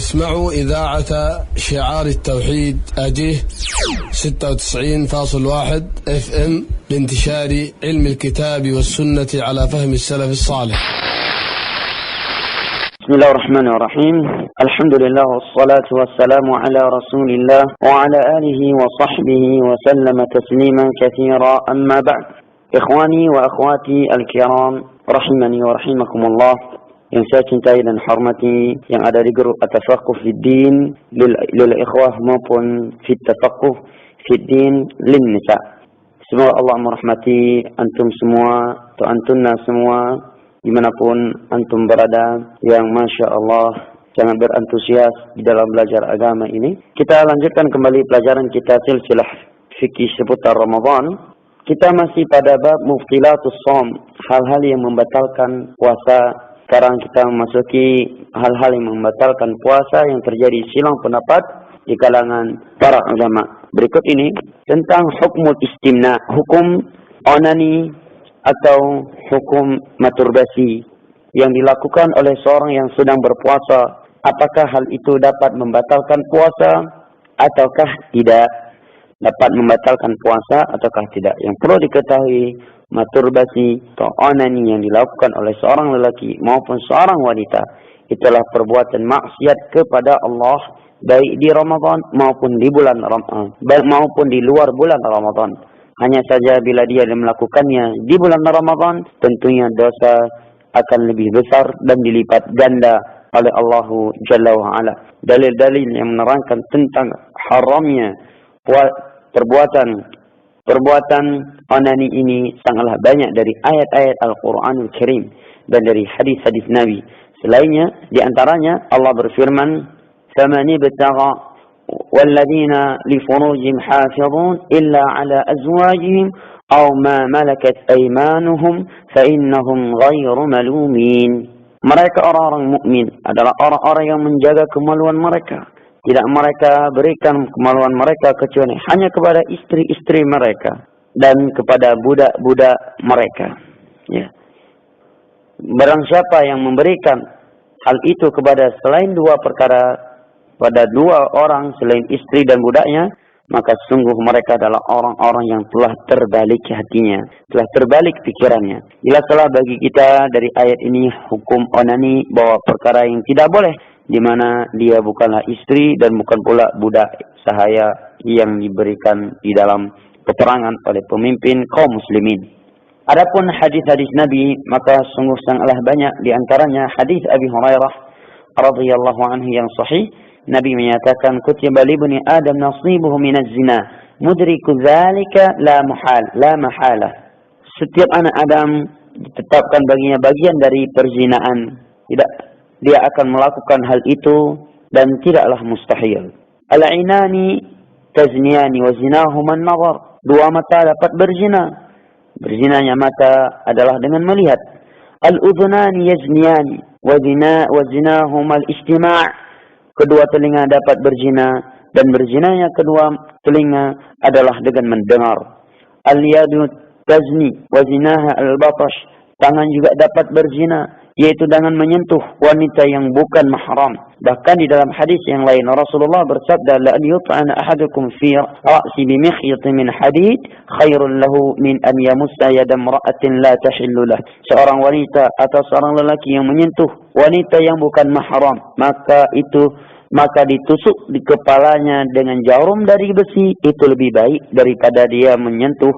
اسمعوا إذاعة شعار التوحيد أجيه 96.1 FM لانتشار علم الكتاب والسنة على فهم السلف الصالح. بسم الله الرحمن الرحيم. الحمد لله والصلاة والسلام على رسول الله وعلى آله وصحبه وسلم تسليما كثيرا. أما بعد، إخواني وأخواتي الكرام رحمني ورحمكم الله, yang saya cintai dan hormati yang ada di grup At-Tafaqquh Fid Din lil ikhwah maupun Fit Tafaqquh Fid Din lin Nisa. Semoga Allah merahmati antum semua atau antunna semua dimanapun antum berada, yang Masya Allah sangat berantusias di dalam belajar agama ini. Kita lanjutkan kembali pelajaran kita silsilah fikih seputar Ramadan. Kita masih pada bab muftilatus shaum, hal-hal yang membatalkan puasa. Sekarang kita memasuki hal-hal yang membatalkan puasa yang terjadi silang pendapat di kalangan para ulama. Berikut ini tentang hukum istimna, hukum onani atau hukum masturbasi yang dilakukan oleh seorang yang sedang berpuasa. Apakah hal itu dapat membatalkan puasa ataukah tidak? Dapat membatalkan puasa ataukah tidak? Yang perlu diketahui, masturbasi atau onani yang dilakukan oleh seorang lelaki maupun seorang wanita itulah perbuatan maksiat kepada Allah, baik di Ramadan maupun di bulan Ramadan, maupun di luar bulan Ramadan. Hanya saja bila dia melakukannya di bulan Ramadan, tentunya dosa akan lebih besar dan dilipat ganda oleh Allah Jalla wa Ala. Dalil-dalil yang menerangkan tentang haramnya perbuatan onani ini sangatlah banyak dari ayat-ayat Al-Quranul Karim dan dari hadis-hadis Nabi. Selainnya, di antaranya Allah berfirman, فَمَنِ ابْتَغَى وَالَّذِينَ لِفُرُوجِهِمْ حَافِظُونَ إِلَّا عَلَى أَزْوَاجِهِمْ أَوْ مَا مَلَكَتْ أَيْمَانُهُمْ فَإِنَّهُمْ غَيْرُ مَلُومِينَ. Mereka orang-orang mukmin adalah orang-orang yang menjaga kemaluan mereka. Tidak mereka berikan kemaluan mereka kecuali hanya kepada istri-istri mereka dan kepada budak-budak mereka. Ya. Barang siapa yang memberikan hal itu kepada selain dua perkara, pada dua orang selain istri dan budaknya, maka sungguh mereka adalah orang-orang yang telah terbalik hatinya, telah terbalik pikirannya. Jelaslah bagi kita dari ayat ini hukum onani bahwa perkara yang tidak boleh, di mana dia bukanlah istri dan bukan pula budak sahaya yang diberikan di dalam peperangan oleh pemimpin kaum muslimin. Adapun hadis-hadis Nabi, maka sungguh sangatlah banyak. Di antaranya hadis Abi Hurairah radhiyallahu anhu yang sahih. Nabi menyatakan, kutiba li ibni Adam nasibuhu minaz zina, mudriku dzalika la mahalah. Setiap anak Adam ditetapkan baginya bagian dari perzinaan. Dia akan melakukan hal itu dan tidaklah mustahil. Al-ainani tazniyani wa zinahuma an-nazar. Dua mata dapat berzina. Berzinanya mata adalah dengan melihat. Al-udhunani yazniyani wa zinahuma al-istima'. Kedua telinga dapat berzina dan berzinanya kedua telinga adalah dengan mendengar. Al-yadu tazni wa zinaha al-batash. Tangan juga dapat berzina, yaitu dengan menyentuh wanita yang bukan mahram. Bahkan di dalam hadis yang lain Rasulullah bersabda, la an yut'ana ahadukum fi ra'si bi mikhyat min hadid khairul lahu min an yamussa yada imra'atin la tahillu lah. Seorang wanita atau seorang lelaki yang menyentuh wanita yang bukan mahram, maka ditusuk di kepalanya dengan jarum dari besi, itu lebih baik daripada dia menyentuh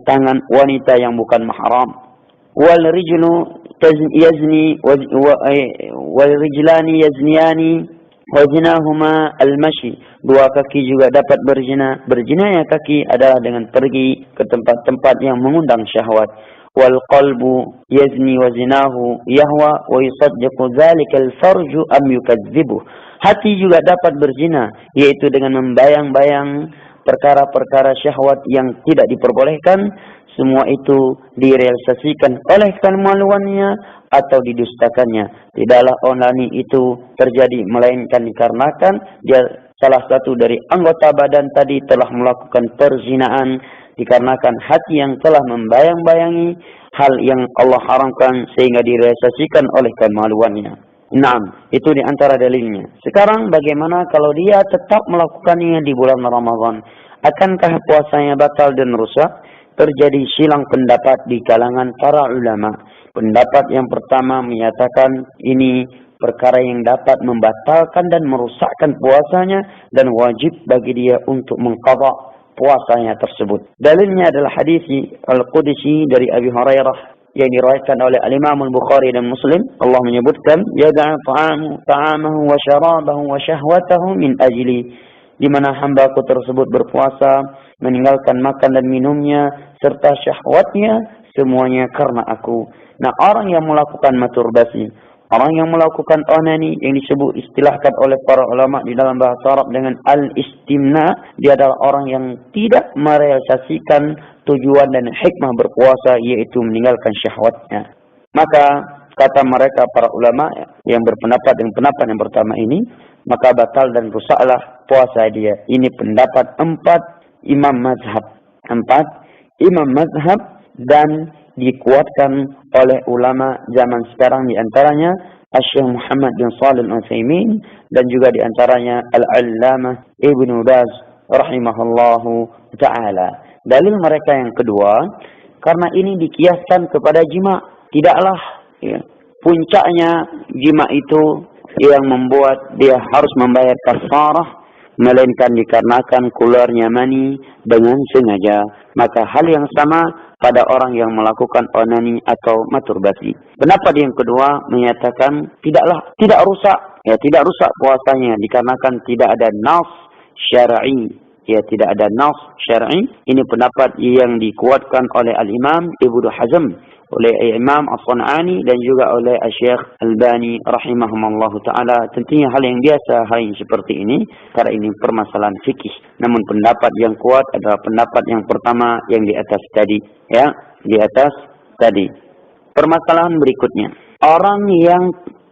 tangan wanita yang bukan mahram. Wal rijlu yazni wal rijlani yazniyani wa zinahuma al-mashi. Dua kaki juga dapat berzina. Berzinanya kaki adalah dengan pergi ke tempat-tempat yang mengundang syahwat. Wal qalbu yazni wa zinahu yahwa wa yusaddiqu dzalika al-farju am yukadzibu. Hati juga dapat berzina, yaitu dengan membayang-bayang perkara-perkara syahwat yang tidak diperbolehkan. Semua itu direalisasikan oleh kemaluannya atau didustakannya. Tidaklah onani itu terjadi melainkan dikarenakan dia salah satu dari anggota badan tadi telah melakukan perzinaan, dikarenakan hati yang telah membayang-bayangi hal yang Allah haramkan sehingga direalisasikan oleh kemaluannya. Naam, itu di antara dalilnya. Sekarang bagaimana kalau dia tetap melakukannya di bulan Ramadan? Akankah puasanya batal dan rusak? Terjadi silang pendapat di kalangan para ulama. Pendapat yang pertama menyatakan ini perkara yang dapat membatalkan dan merusakkan puasanya dan wajib bagi dia untuk mengqadha puasanya tersebut. Dalilnya adalah hadis Al-Qudsi dari Abi Hurairah yang diriwayatkan oleh Al-Imam Al-Bukhari dan Muslim. Allah menyebutkan, yada'a ta'amahu wa syarabahu wa syahwatahu min ajli, di mana hambaku tersebut berpuasa, meninggalkan makan dan minumnya serta syahwatnya semuanya karena aku. Nah, orang yang melakukan masturbasi, orang yang melakukan onani yang disebut istilahkan oleh para ulama di dalam bahasa Arab dengan al-istimna, dia adalah orang yang tidak merealisasikan tujuan dan hikmah berpuasa, yaitu meninggalkan syahwatnya. Maka kata mereka para ulama yang berpendapat dengan pendapat yang pertama ini, maka batal dan rusaklah puasa dia. Ini pendapat 4 imam mazhab. 4 imam mazhab dan dikuatkan oleh ulama zaman sekarang, di antaranya Syekh Muhammad bin Shalih Al-Utsaimin dan juga di antaranya Al-Allamah Ibnu Baz rahimahullahu taala. Dalil mereka yang kedua, karena ini dikiaskan kepada jima, tidaklah puncaknya jima itu yang membuat dia harus membayar kafarah, melainkan dikarenakan keluarnya mani dengan sengaja. Maka hal yang sama pada orang yang melakukan onani atau masturbasi. Pendapat yang kedua menyatakan tidak rusak, tidak rusak puasanya dikarenakan tidak ada nas syar'i. Tidak ada nas syar'i. Ini pendapat yang dikuatkan oleh Al-Imam Ibnu Hazm, oleh Imam As-San'ani dan juga oleh Syekh Albani rahimahumullah ta'ala. Tentunya hal yang biasa hal yang seperti ini, karena ini permasalahan fikih. Namun pendapat yang kuat adalah pendapat yang pertama yang di atas tadi. Di atas tadi. Permasalahan berikutnya, orang yang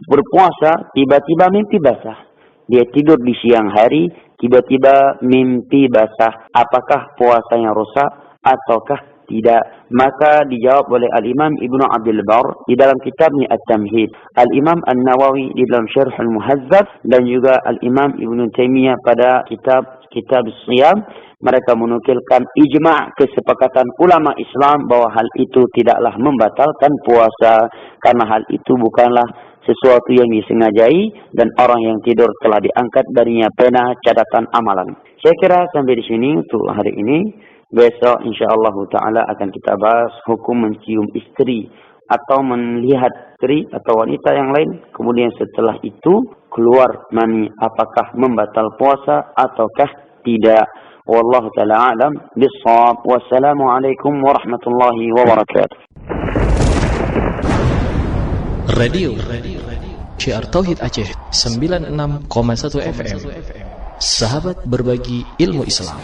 berpuasa tiba-tiba mimpi basah. Dia tidur di siang hari, tiba-tiba mimpi basah. Apakah puasanya rusak ataukah tidak? Maka dijawab oleh Al-Imam Ibnu Abdul Barr di dalam kitabnya At-Tamhid, Al-Imam An-Nawawi di dalam Syarh Al-Muhazzab, dan juga Al-Imam Ibnu Taimiyah pada kitab Siyam. Mereka menukilkan ijma' kesepakatan ulama Islam bahwa hal itu tidaklah membatalkan puasa, karena hal itu bukanlah sesuatu yang disengajai dan orang yang tidur telah diangkat darinya pena catatan amalan. Saya kira sampai di sini untuk hari ini. Besok insyaAllah ta'ala akan kita bahas hukum mencium istri atau melihat istri atau wanita yang lain, kemudian setelah itu keluar mani, apakah membatal puasa ataukah tidak. Wallahu ta'ala a'lam bis-shawab. Wassalamualaikum warahmatullahi wabarakatuh. Radio Syiar Tauhid Aceh 96,1 FM. Sahabat berbagi ilmu Islam.